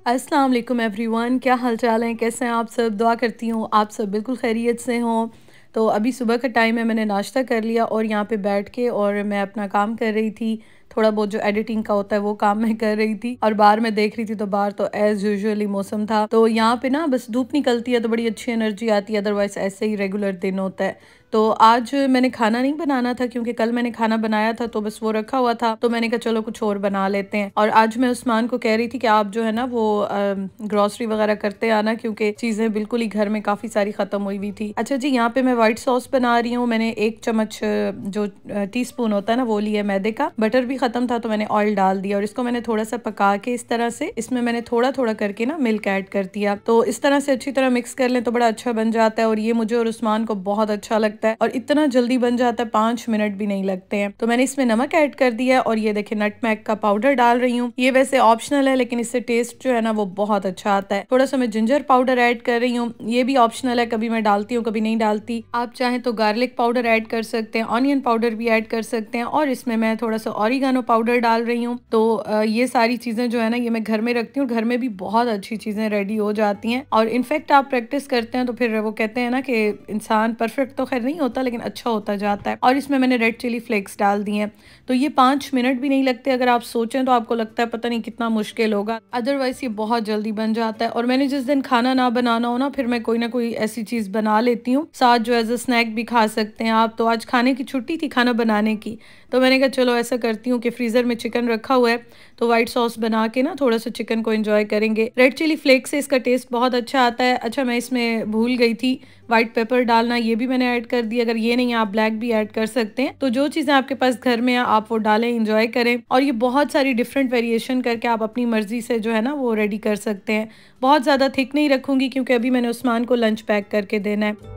अस्सलाम वालेकुम एवरीवन, क्या हाल चाल है, कैसे हैं आप सब। दुआ करती हूँ आप सब बिल्कुल खैरियत से हों। तो अभी सुबह का टाइम है, मैंने नाश्ता कर लिया और यहाँ पे बैठ के और मैं अपना काम कर रही थी। थोड़ा बहुत जो एडिटिंग का होता है वो काम मैं कर रही थी और बाहर मैं देख रही थी तो बाहर तो एज़ यूजुअली मौसम था। तो यहाँ पे ना बस धूप निकलती है तो बड़ी अच्छी एनर्जी आती है, अदरवाइज़ ऐसे ही रेगुलर दिन होता है। तो आज मैंने खाना नहीं बनाना था क्योंकि कल मैंने खाना बनाया था तो बस वो रखा हुआ था, तो मैंने कहा चलो कुछ और बना लेते हैं। और आज मैं उस्मान को कह रही थी कि आप जो है ना वो ग्रॉसरी वगैरह करते आना, क्योंकि चीज़ें बिल्कुल ही घर में काफ़ी सारी ख़त्म हुई हुई थी। अच्छा जी, यहाँ पे मैं व्हाइट सॉस बना रही हूँ। मैंने 1 चम्मच जो टीस्पून होता है ना वो लिया मैदे का। बटर भी ख़त्म था तो मैंने ऑयल डाल दिया और इसको मैंने थोड़ा सा पका के इस तरह से इसमें मैंने थोड़ा थोड़ा करके ना मिल्क ऐड कर दिया। तो इस तरह से अच्छी तरह मिक्स कर लें तो बड़ा अच्छा बन जाता है और ये मुझे और उस्मान को बहुत अच्छा लगता है और इतना जल्दी बन जाता है, 5 मिनट भी नहीं लगते हैं। तो मैंने इसमें नमक ऐड कर दिया और ये देखिए नटमेग का पाउडर डाल रही हूँ। ये वैसे ऑप्शनल है लेकिन इससे टेस्ट जो है ना वो बहुत अच्छा आता है। थोड़ा सा मैं जिंजर पाउडर ऐड कर रही हूँ, ये भी ऑप्शनल है, कभी मैं डालती हूँ कभी नहीं डालती। आप चाहें तो गार्लिक पाउडर ऐड कर सकते हैं, ऑनियन पाउडर भी ऐड कर सकते हैं और इसमें मैं थोड़ा सा ऑरिगानो पाउडर डाल रही हूँ। तो ये सारी चीज़ें जो है ना ये मैं घर में रखती हूँ, घर में भी बहुत अच्छी चीज़ें रेडी हो जाती हैं और इनफैक्ट आप प्रैक्टिस करते हैं तो फिर वो कहते हैं ना कि इंसान परफेक्ट तो खैर नहीं होता लेकिन अच्छा होता जाता है। और इसमें मैंने रेड चिली फ्लेक्स डाल दिए हैं। तो ये 5 मिनट भी नहीं लगते, अगर आप सोचें तो आपको लगता है पता नहीं कितना मुश्किल होगा, अदरवाइज ये बहुत जल्दी बन जाता है। और मैंने जिस दिन खाना ना बनाना हो ना फिर मैं कोई ना कोई ऐसी चीज़ बना लेती हूँ, साथ जो एज अ स्नैक भी खा सकते हैं आप। तो आज खाने की छुट्टी थी खाना बनाने की, तो मैंने कहा चलो ऐसा करती हूँ कि फ्रीज़र में चिकन रखा हुआ है तो व्हाइट सॉस बना के ना थोड़ा सा चिकन को एंजॉय करेंगे। रेड चिली फ्लेक्स से इसका टेस्ट बहुत अच्छा आता है। अच्छा मैं इसमें भूल गई थी व्हाइट पेपर डालना, ये भी मैंने ऐड कर दिया। अगर ये नहीं आप ब्लैक भी ऐड कर सकते हैं। तो जो चीज़ें आपके पास घर में है आप वो डालें, एंजॉय करें। और ये बहुत सारी डिफरेंट वेरिएशन करके आप अपनी मर्जी से जो है ना वो रेडी कर सकते हैं। बहुत ज़्यादा थिक नहीं रखूँगी क्योंकि अभी मैंने उस्मान को लंच पैक करके देना है।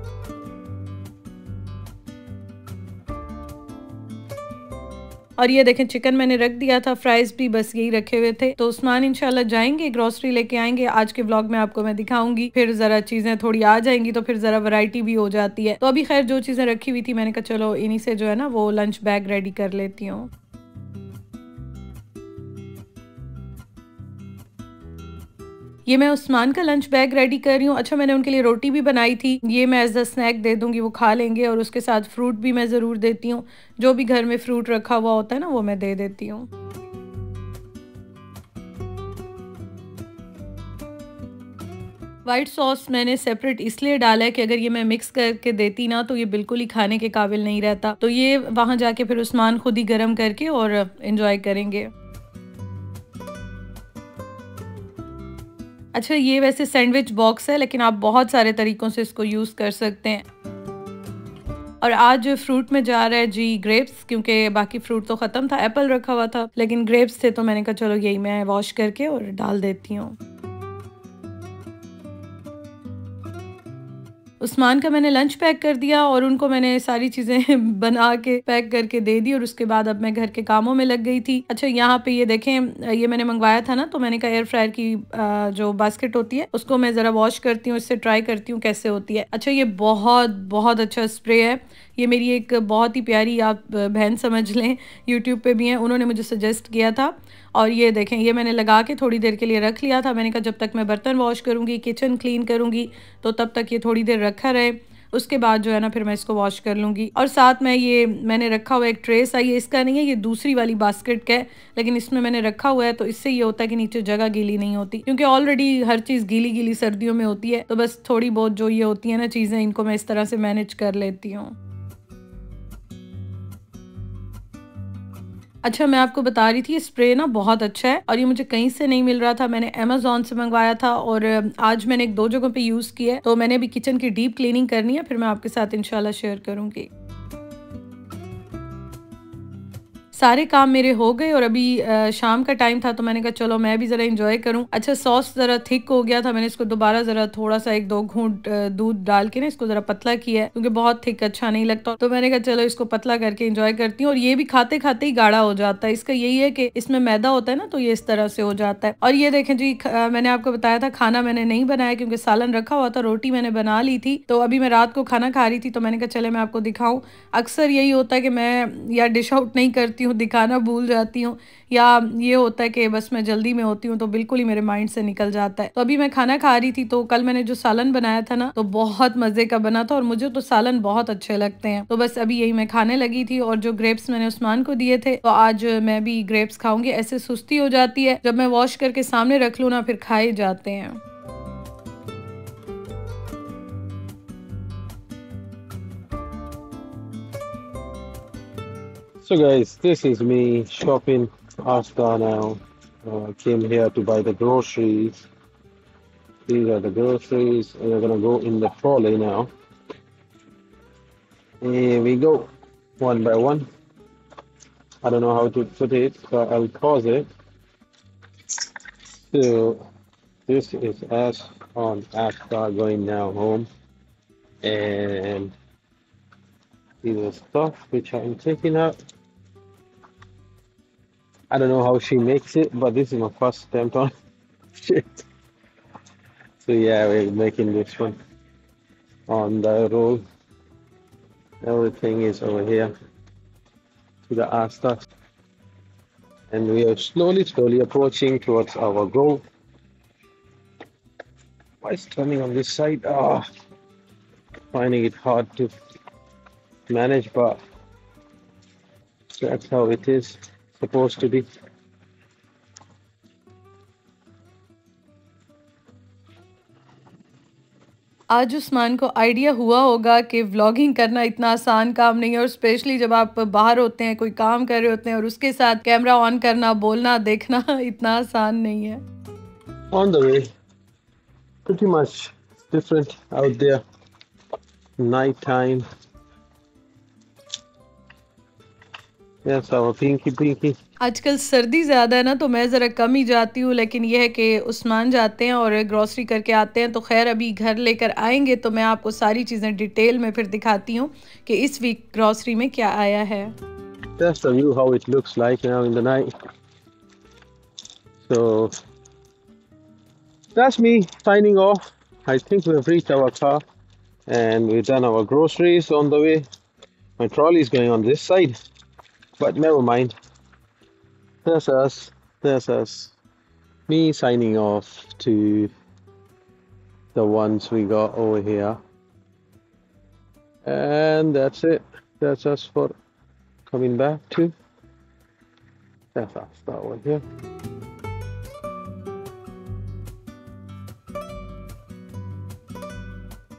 और ये देखें चिकन मैंने रख दिया था, फ्राइज़ भी बस यही रखे हुए थे। तो उस्मान इंशाल्लाह जाएंगे ग्रोसरी लेके आएंगे, आज के व्लॉग में आपको मैं दिखाऊंगी। फिर ज़रा चीज़ें थोड़ी आ जाएंगी तो फिर ज़रा वैरायटी भी हो जाती है। तो अभी खैर जो चीज़ें रखी हुई थी मैंने कहा चलो इन्हीं से जो है ना वो लंच बैग रेडी कर लेती हूँ। ये मैं उस्मान का लंच बैग रेडी कर रही हूँ। अच्छा मैंने उनके लिए रोटी भी बनाई थी, ये मैं एज अ स्नैक दे दूँगी, वो खा लेंगे। और उसके साथ फ्रूट भी मैं ज़रूर देती हूँ, जो भी घर में फ्रूट रखा हुआ होता है ना वो मैं दे देती हूँ। व्हाइट सॉस मैंने सेपरेट इसलिए डाला है कि अगर ये मैं मिक्स करके देती ना तो ये बिल्कुल ही खाने के काबिल नहीं रहता। तो ये वहाँ जाके फिर उस्मान खुद ही गर्म करके और एंजॉय करेंगे। अच्छा ये वैसे सैंडविच बॉक्स है लेकिन आप बहुत सारे तरीकों से इसको यूज़ कर सकते हैं। और आज फ्रूट में जा रहा है जी ग्रेप्स, क्योंकि बाकी फ्रूट तो ख़त्म था, एप्पल रखा हुआ था लेकिन ग्रेप्स थे तो मैंने कहा चलो यही मैं वॉश करके और डाल देती हूँ। उस्मान का मैंने लंच पैक कर दिया और उनको मैंने सारी चीज़ें बना के पैक करके दे दी और उसके बाद अब मैं घर के कामों में लग गई थी। अच्छा यहाँ पे ये देखें, ये मैंने मंगवाया था ना तो मैंने कहा एयर फ्रायर की जो बास्केट होती है उसको मैं ज़रा वॉश करती हूँ, इससे ट्राई करती हूँ कैसे होती है। अच्छा ये बहुत बहुत अच्छा स्प्रे है, ये मेरी एक बहुत ही प्यारी आप बहन समझ लें, यूट्यूब पे भी हैं, उन्होंने मुझे सजेस्ट किया था। और ये देखें ये मैंने लगा के थोड़ी देर के लिए रख लिया था। मैंने कहा जब तक मैं बर्तन वॉश करूँगी, किचन क्लीन करूँगी तो तब तक ये थोड़ी देर रखा रहे, उसके बाद जो है ना फिर मैं इसको वॉश कर लूँगी। और साथ में ये मैंने रखा हुआ एक ट्रेस आई है, इसका नहीं है, ये दूसरी वाली बास्केट का है लेकिन इसमें मैंने रखा हुआ है तो इससे ये होता है कि नीचे जगह गीली नहीं होती, क्योंकि ऑलरेडी हर चीज़ गीली गीली सर्दियों में होती है। तो बस थोड़ी बहुत जो ये होती है ना चीज़ें, इनको मैं इस तरह से मैनेज कर लेती हूँ। अच्छा मैं आपको बता रही थी ये स्प्रे ना बहुत अच्छा है और ये मुझे कहीं से नहीं मिल रहा था, मैंने अमेज़न से मंगवाया था और आज मैंने एक दो जगहों पे यूज़ किया है। तो मैंने अभी किचन की डीप क्लीनिंग करनी है, फिर मैं आपके साथ इंशाल्लाह शेयर करूँगी। सारे काम मेरे हो गए और अभी शाम का टाइम था तो मैंने कहा चलो मैं भी ज़रा एंजॉय करूं। अच्छा सॉस ज़रा थिक हो गया था, मैंने इसको दोबारा ज़रा थोड़ा सा 1-2 घूंट दूध डाल के ना इसको ज़रा पतला किया है क्योंकि बहुत थिक अच्छा नहीं लगता। तो मैंने कहा चलो इसको पतला करके एंजॉय करती हूँ और ये भी खाते खाते ही गाढ़ा हो जाता है। इसका यही है कि इसमें मैदा होता है ना तो ये इस तरह से हो जाता है। और ये देखें जी मैंने आपको बताया था खाना मैंने नहीं बनाया क्योंकि सालन रखा हुआ था, रोटी मैंने बना ली थी। तो अभी मैं रात को खाना खा रही थी तो मैंने कहा चले मैं आपको दिखाऊं। अक्सर यही होता है कि मैं या डिश आउट नहीं करती हूँ, दिखाना भूल जाती हूँ, या ये होता है कि बस मैं जल्दी में होती हूँ तो बिल्कुल ही मेरे माइंड से निकल जाता है। तो अभी मैं खाना खा रही थी, तो कल मैंने जो सालन बनाया था ना, तो बहुत मज़े का बना था और मुझे तो सालन बहुत अच्छे लगते हैं। तो बस अभी यही मैं खाने लगी थी, और जो ग्रेप्स मैंने उस्मान को दिए थे, तो आज मैं भी ग्रेप्स खाऊंगी। ऐसे सुस्ती हो जाती है, जब मैं वॉश करके सामने रख लूँ ना, फिर खाए जाते हैं। So guys, this is me shopping Asda now. Came here to buy the groceries. These are the groceries, and we're gonna go in the trolley now. Here we go, one by one. I don't know how to put it, so I'll pause it. So this is us on Asda going now home, and these are stuff which I'm taking out. I don't know how she makes it, but this is my first attempt on shit. So yeah, we're making this one on the roll. Everything is over here to the Asta, and we are slowly approaching towards our goal. Why is turning on this side? Finding it hard to manage, but that's how it is supposed to be. आज उस्मान को idea हुआ होगा कि vlogging करना इतना आसान काम नहीं है, और स्पेशली जब आप बाहर होते हैं, कोई काम कर रहे होते हैं, और उसके साथ कैमरा ऑन करना, बोलना, देखना इतना आसान नहीं है। On the way, pretty much different out there. Night time. Yes, our pinky. आजकल सर्दी ज़्यादा है ना, तो मैं ज़रा कम ही जाती हूँ, लेकिन यह है कि उस्मान जाते हैं और ग्रॉसरी करके आते हैं। तो खैर अभी घर लेकर आएंगे तो मैं आपको सारी चीज़ें डिटेल में फिर दिखाती हूँ कि इस वीक ग्रॉसरी में क्या आया है। That's the view how it looks like now in the night. So that's me signing off. I think we've reached our car and we've done our groceries on the way. My trolley is going on this side, but never mind. That's us. That's us. Me signing off to the ones we got over here. And that's it. That's us for coming back to. That's us, that one here.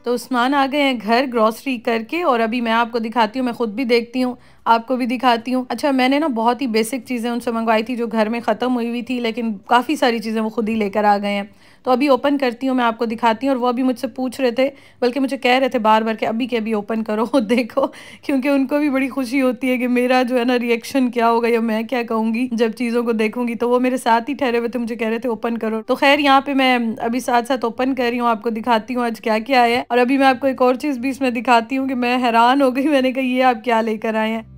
तो उस्मान आ गए हैं घर grocery करके, और अभी मैं आपको दिखाती हूँ, मैं खुद भी देखती हूँ, आपको भी दिखाती हूँ। अच्छा, मैंने ना बहुत ही बेसिक चीज़ें उनसे मंगवाई थी जो घर में ख़त्म हुई थी, लेकिन काफ़ी सारी चीज़ें वो खुद ही लेकर आ गए हैं। तो अभी ओपन करती हूँ, मैं आपको दिखाती हूँ। और वो अभी मुझसे पूछ रहे थे, बल्कि मुझे कह रहे थे बार बार कि अभी के अभी ओपन करो देखो, क्योंकि उनको भी बड़ी खुशी होती है कि मेरा जो है ना रिएक्शन क्या होगा या मैं क्या कहूँगी जब चीज़ों को देखूंगी। तो वो मेरे साथ ही ठहरे हुए थे, मुझे कह रहे थे ओपन करो। तो खैर यहाँ पे मैं अभी साथ साथ ओपन कर रही हूँ, आपको दिखाती हूँ आज क्या क्या आया है। और अभी मैं आपको एक और चीज़ भी इसमें दिखाती हूँ कि मैं हैरान हो गई, मैंने कहा ये आप क्या लेकर आए हैं।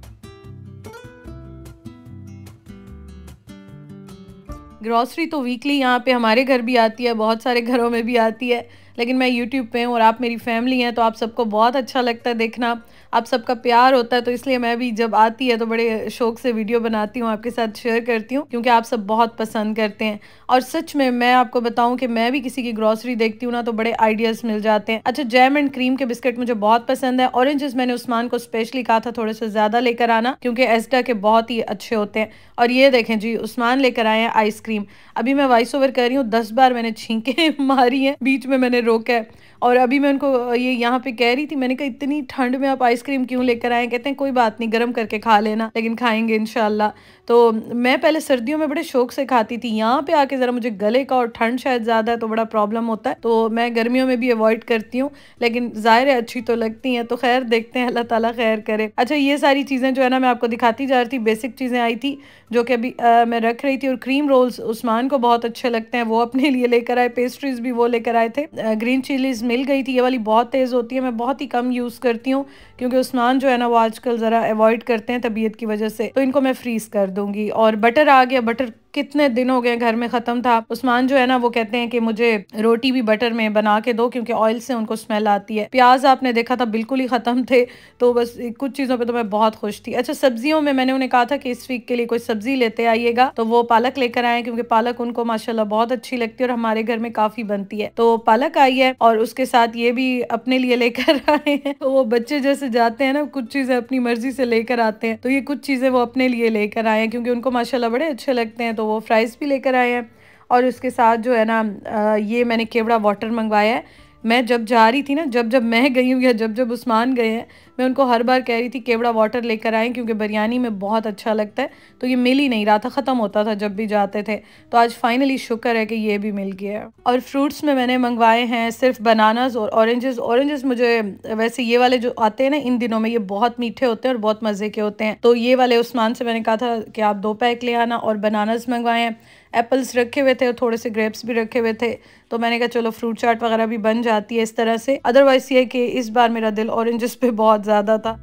ग्रॉसरी तो वीकली यहाँ पे हमारे घर भी आती है, बहुत सारे घरों में भी आती है, लेकिन मैं यूट्यूब पे हूँ और आप मेरी फैमिली हैं, तो आप सबको बहुत अच्छा लगता है देखना, आप सबका प्यार होता है। तो इसलिए मैं भी जब आती है तो बड़े शौक से वीडियो बनाती हूँ, आपके साथ शेयर करती हूँ, क्योंकि आप सब बहुत पसंद करते हैं। और सच में मैं आपको बताऊँ कि मैं भी किसी की ग्रॉसरी देखती हूँ ना, तो बड़े आइडियाज़ मिल जाते हैं। अच्छा, जैम एंड क्रीम के बिस्किट मुझे बहुत पसंद है। ऑरेंजेस मैंने उस्मान को स्पेशली कहा था थोड़े से ज़्यादा लेकर आना, क्योंकि एस्टा के बहुत ही अच्छे होते हैं। और ये देखें जी, उस्मान लेकर आए हैं आइसक्रीम। अभी मैं वॉइस ओवर कर रही हूँ, 10 बार मैंने छींके मारी हैं, बीच में मैंने रोका है। और अभी मैं उनको ये यहाँ पे कह रही थी, मैंने कहा इतनी ठंड में आप आइसक्रीम क्यों लेकर आए? कहते हैं कोई बात नहीं, गर्म करके खा लेना, लेकिन खाएंगे इंशाल्लाह। तो मैं पहले सर्दियों में बड़े शौक से खाती थी, यहाँ पे आके ज़रा मुझे गले का और ठंड शायद ज़्यादा है तो बड़ा प्रॉब्लम होता है, तो मैं गर्मियों में भी अवॉइड करती हूँ, लेकिन ज़ाहिर है अच्छी तो लगती हैं। तो खैर देखते हैं, अल्लाह ताला खैर करे। अच्छा, ये सारी चीज़ें जो है ना मैं आपको दिखाती जा रही थी, बेसिक चीज़ें आई थी जो कि अभी मैं रख रही थी। और क्रीम रोल्स उस्मान को बहुत अच्छे लगते हैं, वो अपने लिए लेकर आए, पेस्ट्रीज भी वो लेकर आए थे। ग्रीन चिलीज मिल गई थी, ये वाली बहुत तेज़ होती है, मैं बहुत ही कम यूज़ करती हूँ, क्योंकि उस्मान जो है ना वो आजकल ज़रा अवॉइड करते हैं तबीयत की वजह से, तो इनको मैं फ्रीज़ कर दूँगी। और बटर आ गया, बटर कितने दिन हो गए घर में ख़त्म था। उस्मान जो है ना वो कहते हैं कि मुझे रोटी भी बटर में बना के दो क्योंकि ऑयल से उनको स्मेल आती है। प्याज आपने देखा था बिल्कुल ही ख़त्म थे, तो बस कुछ चीज़ों पे तो मैं बहुत खुश थी। अच्छा, सब्जियों में मैंने उन्हें कहा था कि इस वीक के लिए कोई सब्जी लेते आइएगा, तो वो पालक लेकर आए क्योंकि पालक उनको माशाल्लाह बहुत अच्छी लगती है और हमारे घर में काफ़ी बनती है। तो पालक आई है और उसके साथ ये भी अपने लिए लेकर आए हैं। तो वो बच्चे जैसे जाते हैं ना, कुछ चीज़ें अपनी मर्जी से लेकर आते हैं, तो ये कुछ चीज़ें वो अपने लिए लेकर आए हैं क्योंकि उनको माशाल्लाह बड़े अच्छे लगते हैं। तो वो फ्राइज़ भी लेकर आए हैं और उसके साथ जो है ना ये मैंने केवड़ा वाटर मंगवाया है। मैं जब जा रही थी ना, जब मैं गई हूँ या जब उस्मान गए हैं, मैं उनको हर बार कह रही थी केवड़ा वाटर लेकर आएँ क्योंकि बिरयानी में बहुत अच्छा लगता है। तो ये मिल ही नहीं रहा था, ख़त्म होता था जब भी जाते थे। तो आज फाइनली शुक्र है कि ये भी मिल गया है। और फ्रूट्स में मैंने मंगवाए हैं सिर्फ बनानास और ऑरेंजेस। ऑरेंजेस मुझे वैसे ये वाले जो आते हैं ना इन दिनों में, ये बहुत मीठे होते हैं और बहुत मज़े के होते हैं। तो ये वाले उस्मान से मैंने कहा था कि आप 2 पैक ले आना। और बनानास मंगवाए हैं, एप्पल्स रखे हुए थे और थोड़े से ग्रेप्स भी रखे हुए थे। तो मैंने कहा चलो फ्रूट चाट वगैरह भी बन जाती है इस तरह से। अदरवाइज़ ये कि इस बार मेरा दिल ऑरेंजेस पे बहुत ज़्यादा था।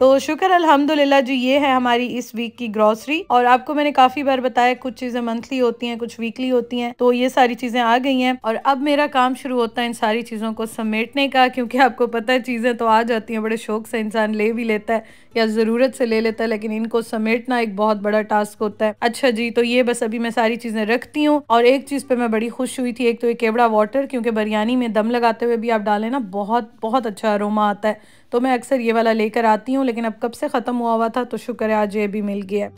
तो शुक्र अल्हम्दुलिल्लाह जी, ये है हमारी इस वीक की ग्रॉसरी। और आपको मैंने काफ़ी बार बताया कुछ चीज़ें मंथली होती हैं, कुछ वीकली होती हैं, तो ये सारी चीज़ें आ गई हैं। और अब मेरा काम शुरू होता है इन सारी चीज़ों को समेटने का, क्योंकि आपको पता है चीज़ें तो आ जाती हैं, बड़े शौक से इंसान ले भी लेता है या ज़रूरत से ले लेता है, लेकिन इनको समेटना एक बहुत बड़ा टास्क होता है। अच्छा जी, तो ये बस अभी मैं सारी चीज़ें रखती हूँ। और एक चीज़ पे मैं बड़ी खुश हुई थी, एक तो ये केवड़ा वाटर, क्योंकि बिरयानी में दम लगाते हुए भी आप डालें ना, बहुत बहुत अच्छा अरोमा आता है। तो मैं अक्सर ये वाला लेकर आती हूँ, लेकिन अब कब से ख़त्म हुआ था, तो शुक्र है आज ये भी मिल गया।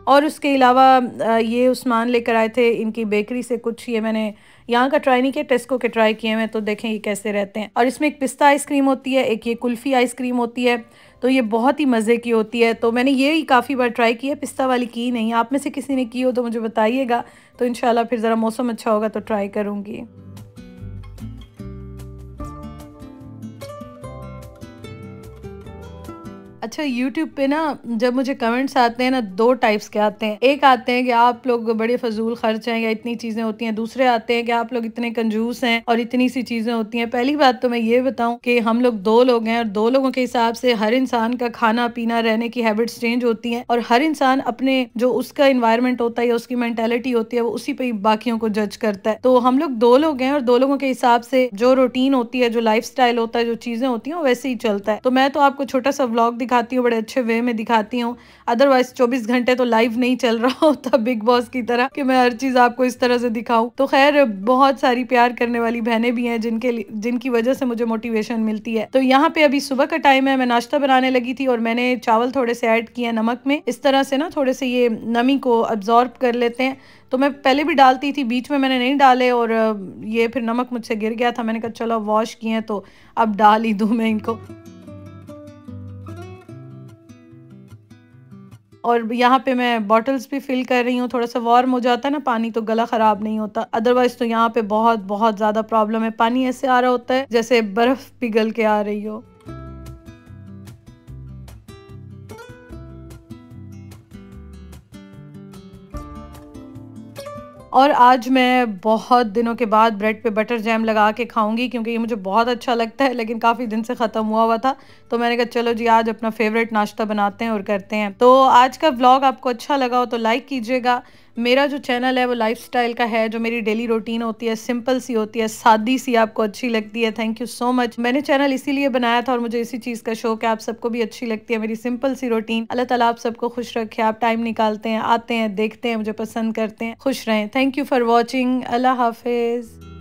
और उसके अलावा ये उस्मान लेकर आए थे इनकी बेकरी से कुछ, ये मैंने यहाँ का ट्राई नहीं किया, टेस्को के ट्राई किए हैं, तो देखें ये कैसे रहते हैं। और इसमें एक पिस्ता आइसक्रीम होती है, एक ये कुल्फ़ी आइसक्रीम होती है, तो ये बहुत ही मज़े की होती है। तो मैंने ये ही काफ़ी बार ट्राई की है, पिस्ता वाली की नहीं। आप में से किसी ने की हो तो मुझे बताइएगा, तो इंशाल्लाह फिर ज़रा मौसम अच्छा होगा तो ट्राई करूँगी। अच्छा, यूट्यूब पे ना जब मुझे कमेंट्स आते हैं ना, 2 टाइप्स के आते हैं। एक आते हैं कि आप लोग बड़े फजूल खर्च हैं या इतनी चीज़ें होती हैं। दूसरे आते हैं कि आप लोग इतने कंजूस हैं और इतनी सी चीज़ें होती हैं। पहली बात तो मैं ये बताऊं कि हम लोग 2 लोग हैं और 2 लोगों के हिसाब से हर इंसान का खाना पीना रहने की हैबिट्स चेंज होती हैं, और हर इंसान अपने जो उसका इन्वायरमेंट होता है या उसकी मेंटेलिटी होती है वो उसी पे ही बाकियों को जज करता है। तो हम लोग 2 लोग हैं और 2 लोगों के हिसाब से जो रूटीन होती है, जो लाइफस्टाइल होता है, जो चीज़ें होती हैं वो वैसे ही चलता है। तो मैं तो आपको छोटा सा व्लॉग दिखाती हूँ, बड़े अच्छे वे में दिखाती हूँ। अदरवाइज 24 घंटे तो लाइव नहीं चल रहा होता बिग बॉस की तरह कि मैं हर चीज़ आपको इस तरह से दिखाऊं। तो खैर, बहुत सारी प्यार करने वाली बहनें भी हैं जिनकी वजह से मुझे मोटिवेशन मिलती है। तो यहाँ पे अभी सुबह का टाइम है, मैं नाश्ता बनाने लगी थी और मैंने चावल थोड़े से ऐड किए नमक में, इस तरह से ना थोड़े से ये नमी को अब्जॉर्ब कर लेते हैं। तो मैं पहले भी डालती थी, बीच में मैंने नहीं डाले और ये फिर नमक मुझसे गिर गया था। मैंने कहा चलो वॉश किए हैं तो अब डाल ही दूं मैं इनको। और यहाँ पे मैं बॉटल्स भी फिल कर रही हूँ। थोड़ा सा वार्म हो जाता है ना पानी तो गला ख़राब नहीं होता। अदरवाइज़ तो यहाँ पे बहुत बहुत ज़्यादा प्रॉब्लम है। पानी ऐसे आ रहा होता है जैसे बर्फ़ पिघल के आ रही हो। और आज मैं बहुत दिनों के बाद ब्रेड पे बटर जैम लगा के खाऊंगी, क्योंकि ये मुझे बहुत अच्छा लगता है, लेकिन काफ़ी दिन से ख़त्म हुआ था। तो मैंने कहा चलो जी आज अपना फेवरेट नाश्ता बनाते हैं और करते हैं। तो आज का व्लॉग आपको अच्छा लगा हो तो लाइक कीजिएगा। मेरा जो चैनल है वो लाइफस्टाइल का है, जो मेरी डेली रूटीन होती है सिंपल सी होती है, सादी सी, आपको अच्छी लगती है। Thank you so much. मैंने चैनल इसीलिए बनाया था और मुझे इसी चीज़ का शौक है, आप सबको भी अच्छी लगती है मेरी सिंपल सी रूटीन। अल्लाह ताला आप सबको खुश रखे, आप टाइम निकालते हैं, आते हैं, देखते हैं, मुझे पसंद करते हैं। खुश रहें। Thank you for watching. अल्लाह हाफिज़।